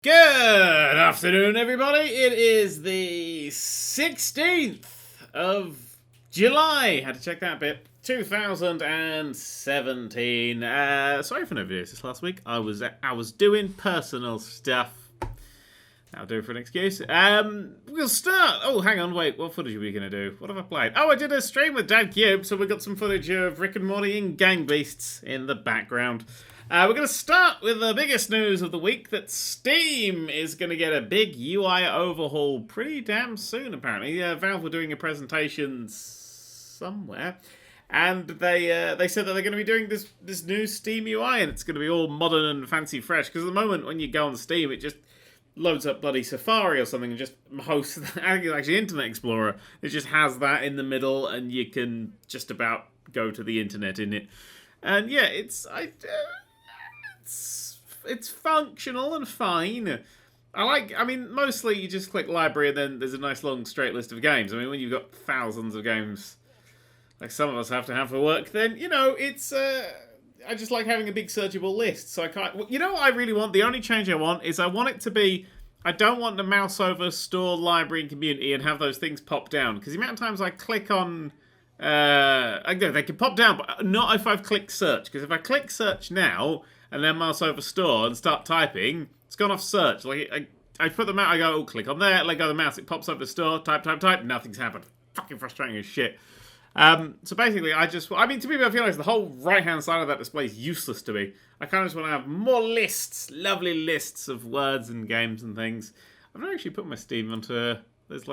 Good afternoon, everybody. It is the 16th of July. Had to check that bit. 2017. Sorry for no videos this last week. I was doing personal stuff. That'll do for an excuse. We'll start. Oh, hang on, wait. What footage are we gonna do? What have I played? Oh, I did a stream with Nerd³, so we got some footage of Rick and Morty and Gang Beasts in the background. We're going to start with the biggest news of the week, that Steam is going to get a big UI overhaul pretty damn soon, apparently. Valve were doing a presentation somewhere, and they said that they're going to be doing this new Steam UI, and it's going to be all modern and fancy fresh, because at the moment when you go on Steam, it just loads up bloody Safari or something and just hosts, I think it's actually Internet Explorer. It just has that in the middle, and you can just about go to the internet in it. And yeah, it's functional and fine. I mean, mostly you just click library and then there's a nice long straight list of games. I mean, when you've got thousands of games, like some of us have to have for work, then, it's, I just like having a big searchable list. So I can't, what I really want, the only change I want is I want it to be, I don't want to mouse over store, library, and community and have those things pop down. Because the amount of times I click on, they can pop down, but not if I've clicked search. Because if I click search now, and then mouse over store and start typing, it's gone off search. Like, I put the mouse, I go, click on there, let go of the mouse, it pops up to store, type, nothing's happened. Fucking frustrating as shit. So basically, to be perfectly honest, the whole right-hand side of that display is useless to me. I kind of just want to have more lists, lovely lists of words and games and things. I've never actually put my Steam onto, there's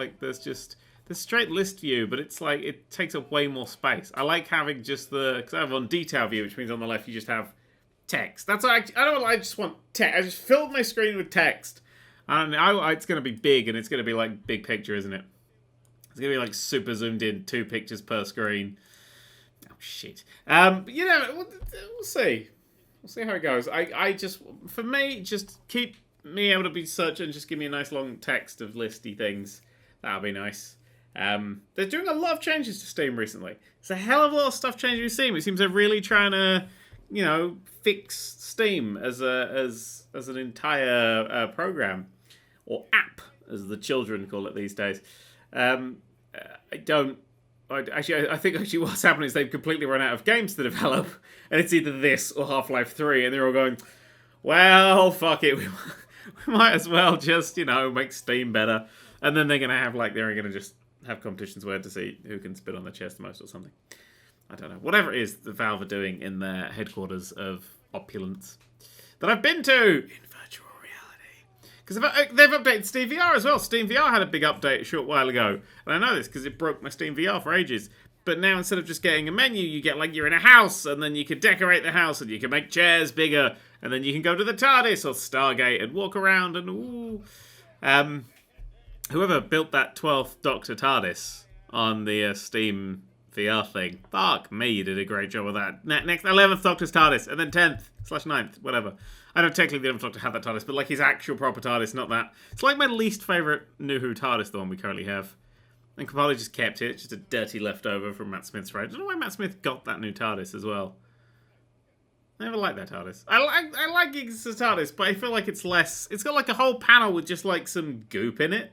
straight list view, but it's like, it takes up way more space. I like having just because I have on detail view, which means on the left you just have text. That's I just want text. I just filled my screen with text, and it's going to be big, and it's going to be like big picture, isn't it? It's going to be like super zoomed in, 2 pictures per screen. Oh shit. We'll see. We'll see how it goes. For me, just keep me able to be search and just give me a nice long text of listy things. That'll be nice. They're doing a lot of changes to Steam recently. It's a hell of a lot of stuff changing with Steam. It seems they're really trying to, fix Steam as an entire program, or app, as the children call it these days. I think what's happening is they've completely run out of games to develop, and it's either this or Half-Life 3, and they're all going, well, fuck it, we might as well just, make Steam better. And then they're going to just have competitions where to see who can spit on the chest the most or something. I don't know. Whatever it is the Valve are doing in their headquarters of opulence that I've been to in virtual reality. Because they've updated Steam VR as well. Steam VR had a big update a short while ago. And I know this because it broke my Steam VR for ages. But now instead of just getting a menu, you get like you're in a house. And then you can decorate the house. And you can make chairs bigger. And then you can go to the TARDIS or Stargate and walk around. And whoever built that 12th Doctor TARDIS on the Steam VR thing, fuck me, you did a great job with that. Next, 11th Doctor's TARDIS, and then 10th/9th, whatever. I know technically the 11th Doctor had that TARDIS, but like his actual proper TARDIS, not that. It's like my least favourite New Who TARDIS, the one we currently have. And Capaldi just kept it, just a dirty leftover from Matt Smith's ride. I don't know why Matt Smith got that new TARDIS as well. I never liked that TARDIS. I like Giggs' TARDIS, but I feel like it's less. It's got like a whole panel with just like some goop in it.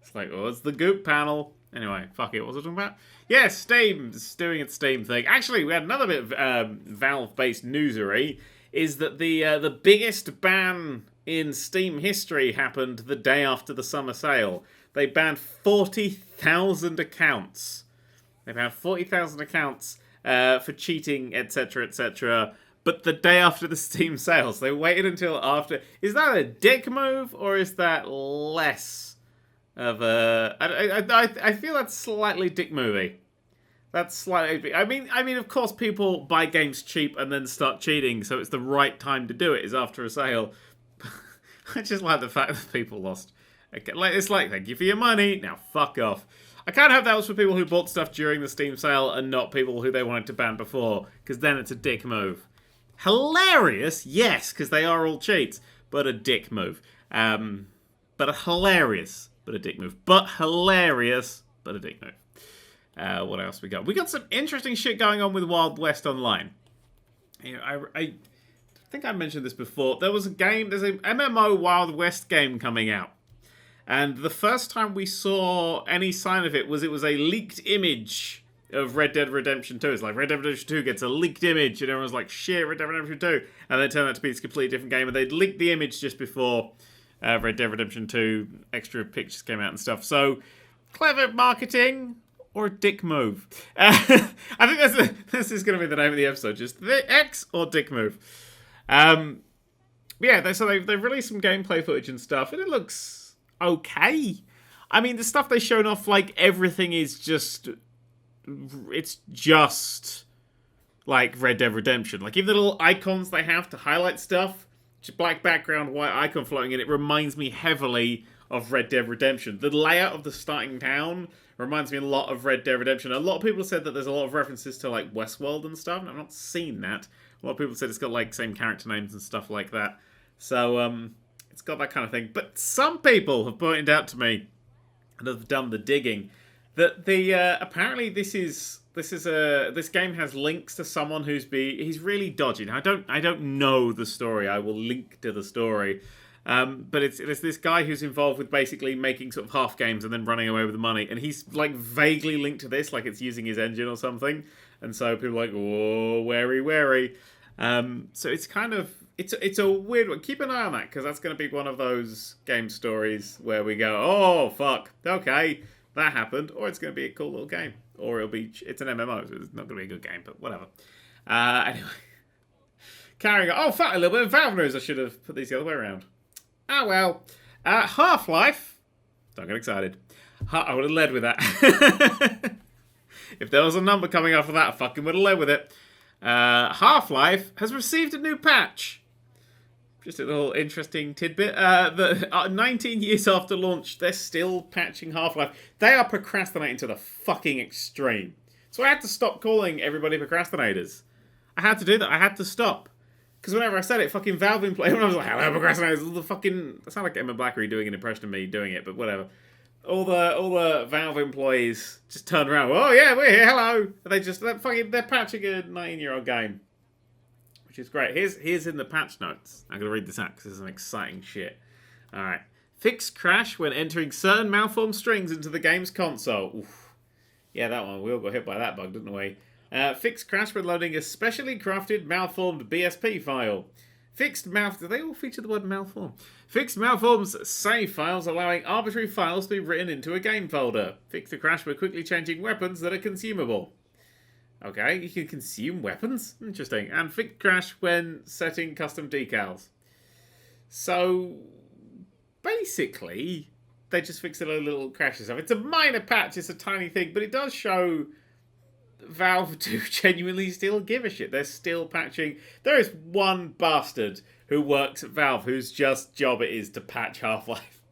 It's like, it's the goop panel. Anyway, fuck it, what was I talking about? Yeah, Steam's doing its Steam thing. Actually, we had another bit of Valve-based newsery, is that the biggest ban in Steam history happened the day after the summer sale. They banned 40,000 accounts. They banned 40,000 accounts for cheating, etc., etc., but the day after the Steam sales. They waited until after. Is that a dick move, or is that less of a... I feel that's slightly dick movie. That's slightly... I mean, of course, people buy games cheap and then start cheating, so it's the right time to do it, is after a sale. I just like the fact that people lost. It's like, thank you for your money, now fuck off. I kind of hope that was for people who bought stuff during the Steam sale and not people who they wanted to ban before, because then it's a dick move. Hilarious, yes, because they are all cheats, but a dick move. But a hilarious... but a dick move. But hilarious, but a dick move. What else we got? We got some interesting shit going on with Wild West Online. I think I mentioned this before. There's a MMO Wild West game coming out. And the first time we saw any sign of it was a leaked image of Red Dead Redemption 2. It's like Red Dead Redemption 2 gets a leaked image, and everyone's like, shit, Red Dead Redemption 2. And then it turned out to be this completely different game, and they'd leaked the image just before Red Dead Redemption 2 extra pictures came out and stuff. So, clever marketing or a dick move. I think this is going to be the name of the episode, just the X or dick move. Yeah, they've released some gameplay footage and stuff, and it looks okay. I mean, the stuff they've shown off, like, everything is just... It's just like Red Dead Redemption. Like, even the little icons they have to highlight stuff, just black background, white icon floating in it, reminds me heavily of Red Dead Redemption. The layout of the starting town reminds me a lot of Red Dead Redemption. A lot of people said that there's a lot of references to, like, Westworld and stuff, and I've not seen that. A lot of people said it's got, like, same character names and stuff like that. So, it's got that kind of thing. But some people have pointed out to me, and have done the digging, that the apparently this game has links to someone he's really dodgy. Now, I don't know the story. I will link to the story. But it's this guy who's involved with basically making sort of half games and then running away with the money, and he's like vaguely linked to this, like it's using his engine or something. And so people are like, oh, wary. So it's kind of it's a weird one. Keep an eye on that, because that's going to be one of those game stories where we go, oh fuck, okay, that happened, or it's going to be a cool little game, or it's an MMO, so it's not going to be a good game, but whatever. Anyway, carrying on. Oh fuck, a little bit of Valve news. I should have put these the other way around. Oh well. Half-Life. Don't get excited. I would have led with that. If there was a number coming after that, I fucking would have led with it. Half-Life has received a new patch. Just a little interesting tidbit. 19 years after launch, they're still patching Half-Life. They are procrastinating to the fucking extreme. So I had to stop calling everybody procrastinators. I had to do that. I had to stop. Because whenever I said it, fucking Valve employees, everyone was like, hello, procrastinators. The fucking... I sound like Emma Blackery doing an impression of me doing it, but whatever. All the Valve employees just turned around. Oh yeah, we're here. Hello. And they're patching a 19-year-old game, which is great. Here's in the patch notes. I'm gonna read this out because this is some exciting shit. All right. Fix crash when entering certain malformed strings into the game's console. Oof. Yeah, that one. We all got hit by that bug, didn't we? Fix crash when loading a specially crafted malformed BSP file. Do they all feature the word malform? Fixed malforms save files, allowing arbitrary files to be written into a game folder. Fix the crash by quickly changing weapons that are consumable. Okay, you can consume weapons? Interesting. And fix crash when setting custom decals. So, basically, they just fixed a little crash and stuff. It's a minor patch, it's a tiny thing, but it does show Valve do genuinely still give a shit. They're still patching. There is one bastard who works at Valve whose just job it is to patch Half-Life.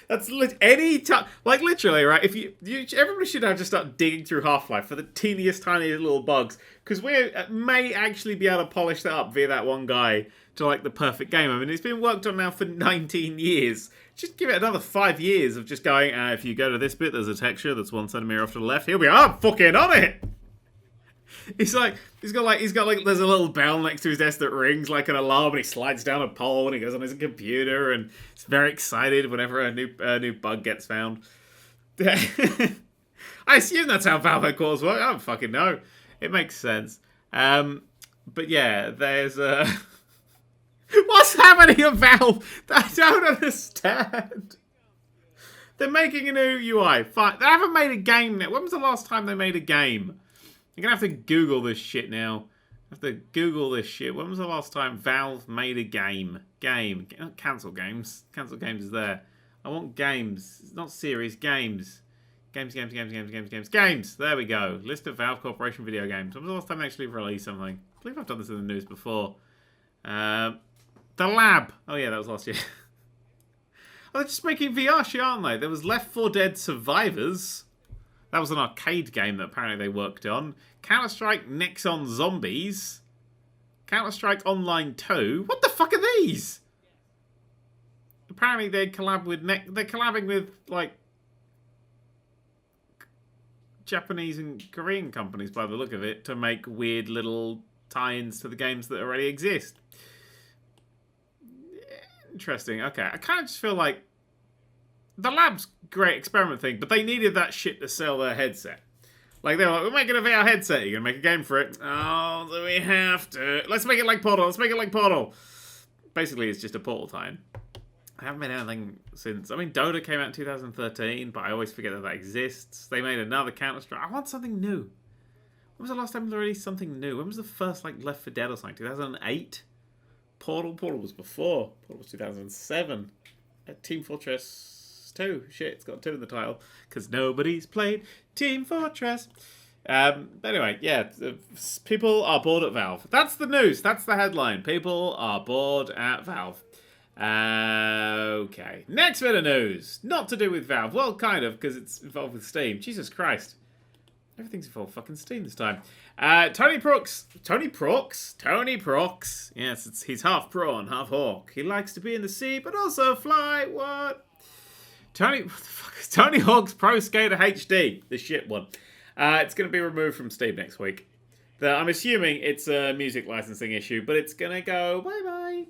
That's any time, like literally, right? If everybody should now just start digging through Half-Life for the teeniest, tiniest little bugs, because we may actually be able to polish that up via that one guy to like the perfect game. I mean, it's been worked on now for 19 years. Just give it another 5 years of just going, if you go to this bit, there's a texture that's 1 centimeter off to the left. He'll be, I'm fucking on it. He's got there's a little bell next to his desk that rings like an alarm, and he slides down a pole and he goes on his computer and he's very excited whenever a new bug gets found. I assume that's how Valve headquarters work. I don't fucking know. It makes sense. But yeah, there's what's happening at Valve? I don't understand. They're making a new UI. Fine. They haven't made a game yet. When was the last time they made a game? I'm going to have to Google this shit now. I have to Google this shit. When was the last time Valve made a game? Not cancel games. Cancel games is there. I want games. It's not series. Games. Games. There we go. List of Valve Corporation video games. When was the last time they actually released something? I believe I've done this in the news before. The Lab. Oh yeah, that was last year. Oh, they're just making VR shit, aren't they? There was Left 4 Dead Survivors. That was an arcade game that apparently they worked on. Counter-Strike Nexon Zombies. Counter-Strike Online 2. What the fuck are these? Apparently they're collabing with like Japanese and Korean companies by the look of it to make weird little tie-ins to the games that already exist. Interesting. Okay, I kind of just feel like the Lab's great experiment thing, but they needed that shit to sell their headset. Like, they were like, we're making a VR headset. You're going to make a game for it? Oh, do we have to? Let's make it like Portal. Let's make it like Portal. Basically, it's just a Portal tie-in. I haven't made anything since. I mean, Dota came out in 2013, but I always forget that exists. They made another Counter-Strike. I want something new. When was the last time they released something new? When was the first, like, Left 4 Dead or something? 2008? Portal was before. Portal was 2007. Team Fortress 2. Shit, it's got 2 in the title. Because nobody's played Team Fortress. But anyway, yeah. People are bored at Valve. That's the news. That's the headline. People are bored at Valve. Okay. Next bit of news. Not to do with Valve. Well, kind of, because it's involved with Steam. Jesus Christ. Everything's involved fucking Steam this time. Tony Prox. Yes, he's half prawn, half hawk. He likes to be in the sea, but also fly. What the fuck is Tony Hawk's Pro Skater HD? The shit one. It's going to be removed from Steam next week. I'm assuming it's a music licensing issue, but it's going to go bye-bye.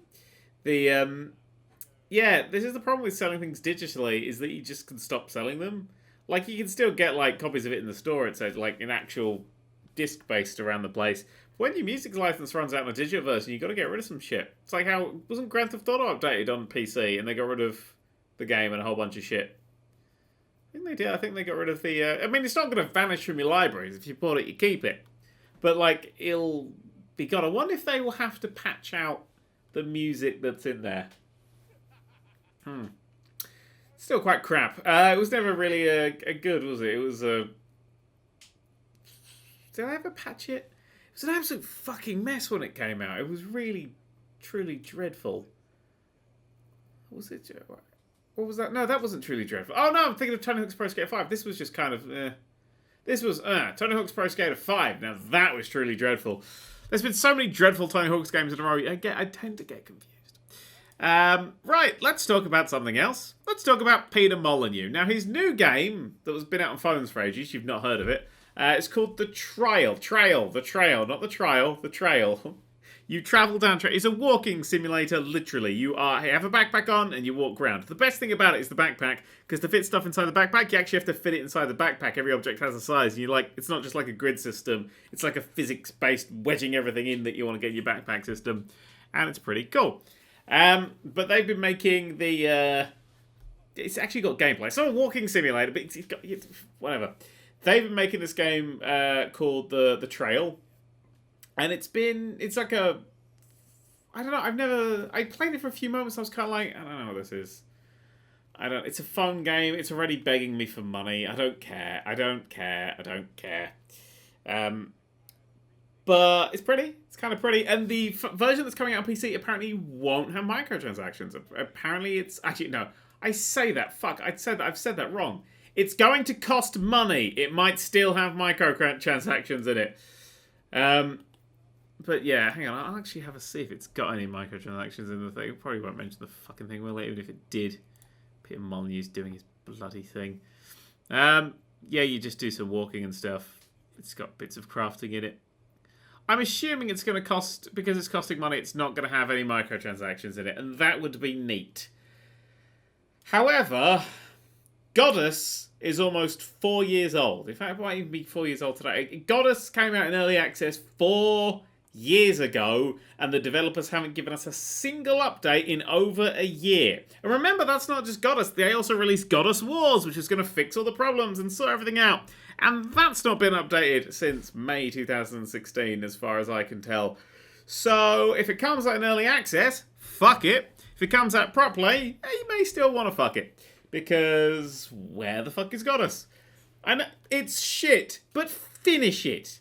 Yeah, this is the problem with selling things digitally, is that you just can stop selling them. Like, you can still get, like, copies of it in the store, it says, like, an actual disc-based around the place. When your music license runs out in a digital version, you've got to get rid of some shit. It's like how, wasn't Grand Theft Auto updated on PC, and they got rid of the game and a whole bunch of shit? I think they did. I think they got rid of the, I mean, it's not going to vanish from your libraries. If you bought it, you keep it. But, like, it'll be gone. I wonder if they will have to patch out the music that's in there. Still quite crap. It was never really a good, was it? It was a... Did I ever patch it? It was an absolute fucking mess when it came out. It was really, truly dreadful. What was it? What was that? No, that wasn't truly dreadful. Oh no, I'm thinking of Tony Hawk's Pro Skater 5. This was just kind of... This was Tony Hawk's Pro Skater 5. Now that was truly dreadful. There's been so many dreadful Tony Hawk's games in a row. I tend to get confused. Right, let's talk about something else. Let's talk about Peter Molyneux. Now, his new game that was been out on phones for ages, you've not heard of it, it's called The Trail. The Trail, not the trial, The Trail. You travel down trail. It's a walking simulator, literally. You have a backpack on and you walk around. The best thing about it is the backpack, because to fit stuff inside the backpack, you actually have to fit it inside the backpack. Every object has a size, and it's not just like a grid system. It's like a physics-based wedging everything in that you want to get in your backpack system, and it's pretty cool. But they've been making the, it's actually got gameplay. It's not a walking simulator, but it's got, whatever. They've been making this game, called The Trail. And it's like a, I don't know, I played it for a few moments, I was kind of like, I don't know what this is. It's a fun game, it's already begging me for money, I don't care. But it's pretty. It's kind of pretty. And the version that's coming out on PC apparently won't have microtransactions. Apparently it's... Actually, no. I say that. Fuck. I've said that wrong. It's going to cost money. It might still have microtransactions in it. But yeah, hang on. I'll actually have a see if it's got any microtransactions in the thing. It probably won't mention the fucking thing, will it? Even if it did. Peter Molyneux's doing his bloody thing. Yeah, you just do some walking and stuff. It's got bits of crafting in it. I'm assuming it's going to cost, because it's costing money, it's not going to have any microtransactions in it, and that would be neat. However, Goddess is almost 4 years old. In fact, it might even be 4 years old today. Goddess came out in early access 4 years ago, and the developers haven't given us a single update in over a year. And remember, that's not just Goddess. They also released Goddess Wars, which is going to fix all the problems and sort everything out. And that's not been updated since May 2016, as far as I can tell. So, if it comes out in early access, fuck it. If it comes out properly, you may still want to fuck it. Because where the fuck is Goddess? And it's shit, but finish it.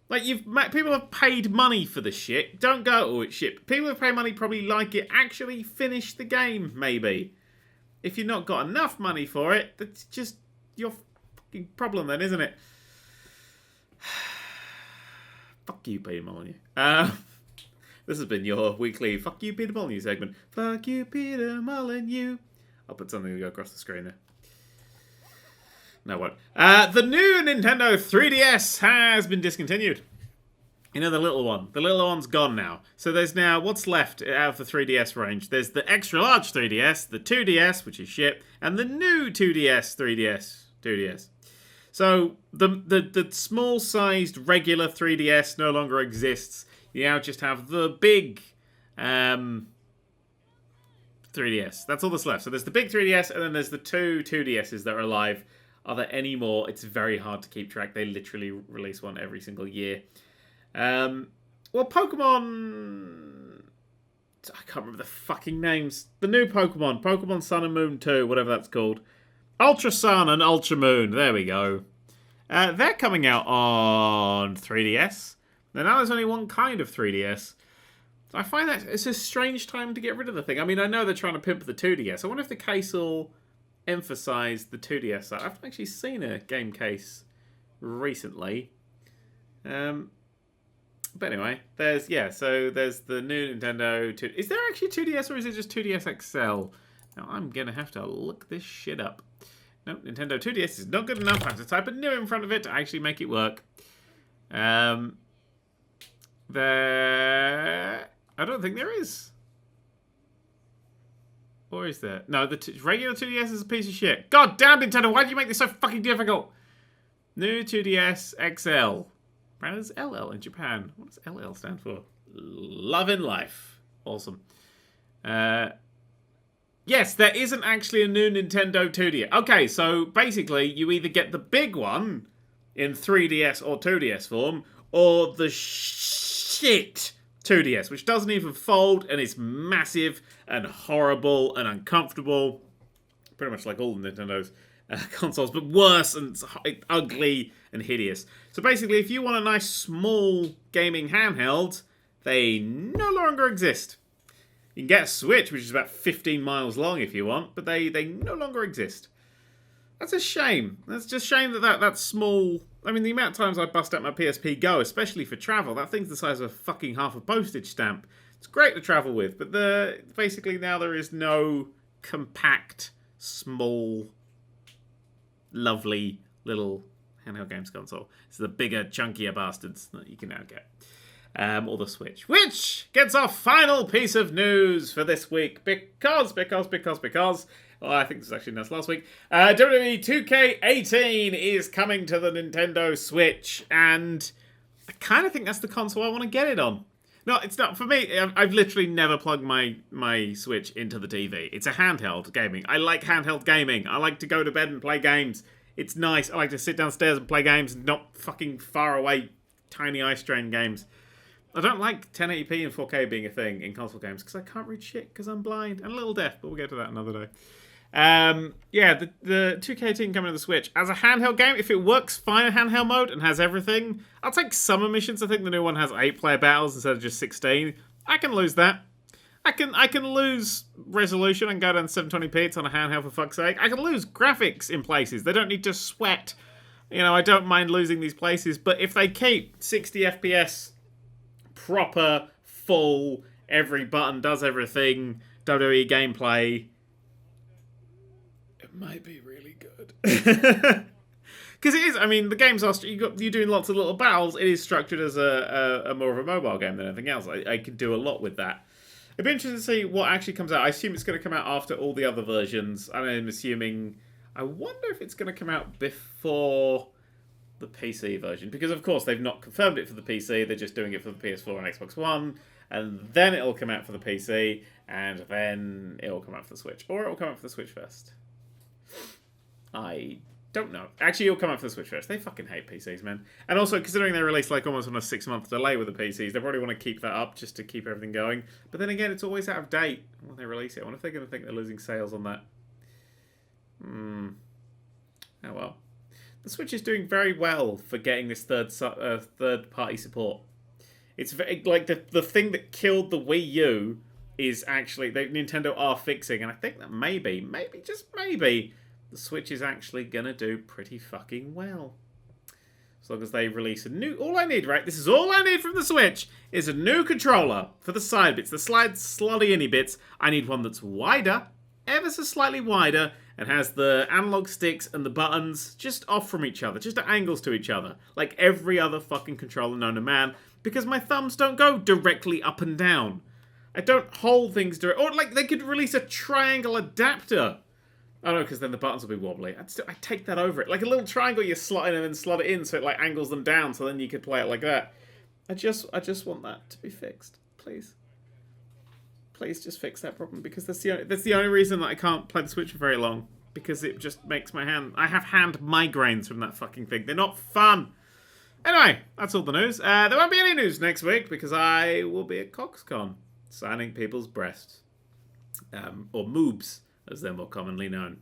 Like, people have paid money for the shit. Don't go, oh, it's shit. People have paid money, probably like it. Actually finish the game, maybe. If you've not got enough money for it, that's just your fucking problem then, isn't it? Fuck you, Peter Molyneux. This has been your weekly Fuck You, Peter Molyneux segment. Fuck you, Peter Molyneux. I'll put something to go across the screen there. No, what? The new Nintendo 3DS has been discontinued. You know, the little one. The little one's gone now. So there's now, what's left out of the 3DS range? There's the extra large 3DS, the 2DS, which is shit, and the new 2DS, 3DS, 2DS. So the small-sized regular 3DS no longer exists. You now just have the big 3DS. That's all that's left. So there's the big 3DS, and then there's the two 2DSs that are alive. Are there any more? It's very hard to keep track. They literally release one every single year. Well, Pokemon... I can't remember the fucking names. The new Pokemon. Pokemon Sun and Moon 2, whatever that's called. Ultra Sun and Ultra Moon. There we go. They're coming out on 3DS. Now there's only one kind of 3DS. I find that it's a strange time to get rid of the thing. I mean, I know they're trying to pimp the 2DS. I wonder if the case will emphasize the 2DS side. I haven't actually seen a game case recently. But anyway, there's the new Nintendo 2. Is there actually 2DS or is it just 2DS XL? Now I'm gonna have to look this shit up. No, Nintendo 2DS is not good enough. I have to type a new in front of it to actually make it work. I don't think there is. Or is there? No, the regular 2DS is a piece of shit. God damn, Nintendo, why do you make this so fucking difficult? New 2DS XL. Brand is LL in Japan. What does LL stand for? Love in Life. Awesome. Yes, there isn't actually a new Nintendo 2DS. Okay, so basically, you either get the big one in 3DS or 2DS form, or the shit 2DS, which doesn't even fold and is massive and horrible and uncomfortable. Pretty much like all the Nintendo's consoles, but worse and ugly and hideous. So basically, if you want a nice small gaming handheld, they no longer exist. You can get a Switch, which is about 15 miles long if you want, but they no longer exist. That's a shame. That's just a shame that small... I mean, the amount of times I bust out my PSP Go, especially for travel, that thing's the size of a fucking half a postage stamp. It's great to travel with, but basically now there is no compact, small, lovely little handheld games console. It's the bigger, chunkier bastards that you can now get. Or the Switch. Which gets our final piece of news for this week. Because... Well, I think this was actually announced last week. WWE 2K18 is coming to the Nintendo Switch. And I kind of think that's the console I want to get it on. No, it's not. For me, I've literally never plugged my Switch into the TV. It's a handheld gaming. I like handheld gaming. I like to go to bed and play games. It's nice. I like to sit downstairs and play games, not fucking far away, tiny eye strain games. I don't like 1080p and 4K being a thing in console games because I can't read shit because I'm blind and a little deaf, but we'll get to that another day. Yeah, the 2K18 coming to the Switch. As a handheld game, if it works fine in handheld mode and has everything, I'll take summer missions. I think the new one has 8-player battles instead of just 16. I can lose that. I can lose resolution and go down to 720p. It's on a handheld for fuck's sake. I can lose graphics in places. They don't need to sweat. You know, I don't mind losing these places, but if they keep 60 FPS, proper, full, every button does everything, WWE gameplay, it might be really good. Because it is, I mean, the games are, you're doing lots of little battles. It is structured as a more of a mobile game than anything else. I could do a lot with that. It'd be interesting to see what actually comes out. I assume it's going to come out after all the other versions. I'm assuming, I wonder if it's going to come out before the PC version. Because, of course, they've not confirmed it for the PC. They're just doing it for the PS4 and Xbox One. And then it'll come out for the PC. And then it'll come out for the Switch. Or it'll come out for the Switch first. I don't know. Actually, it'll come out for the Switch first. They fucking hate PCs, man. And also, considering they released like almost on a 6-month delay with the PCs, they probably want to keep that up just to keep everything going. But then again, it's always out of date when they release it. I wonder if they're going to think they're losing sales on that. Oh well. The Switch is doing very well for getting this third-party support. It's very, like the thing that killed the Wii U is actually Nintendo are fixing, and I think that maybe, just maybe, the Switch is actually gonna do pretty fucking well. As long as they release a new... All I need, right? This is all I need from the Switch is a new controller for the side bits, the slotty inny bits. I need one that's wider, ever so slightly wider, and has the analog sticks and the buttons just off from each other, just at angles to each other, like every other fucking controller known to man. because my thumbs don't go directly up and down. I don't hold things direct. Or, like, they could release a triangle adapter. Oh, no, because then the buttons will be wobbly. I'd take that over it. Like a little triangle you slot in and then slot it in so it, like, angles them down so then you could play it like that. I just want that to be fixed. Please. Please just fix that problem, because that's the only reason that I can't play the Switch for very long. Because it just makes my hand... I have hand migraines from that fucking thing. They're not fun. Anyway, that's all the news. There won't be any news next week because I will be at CoxCon signing people's breasts. Or moobs, as they're more commonly known.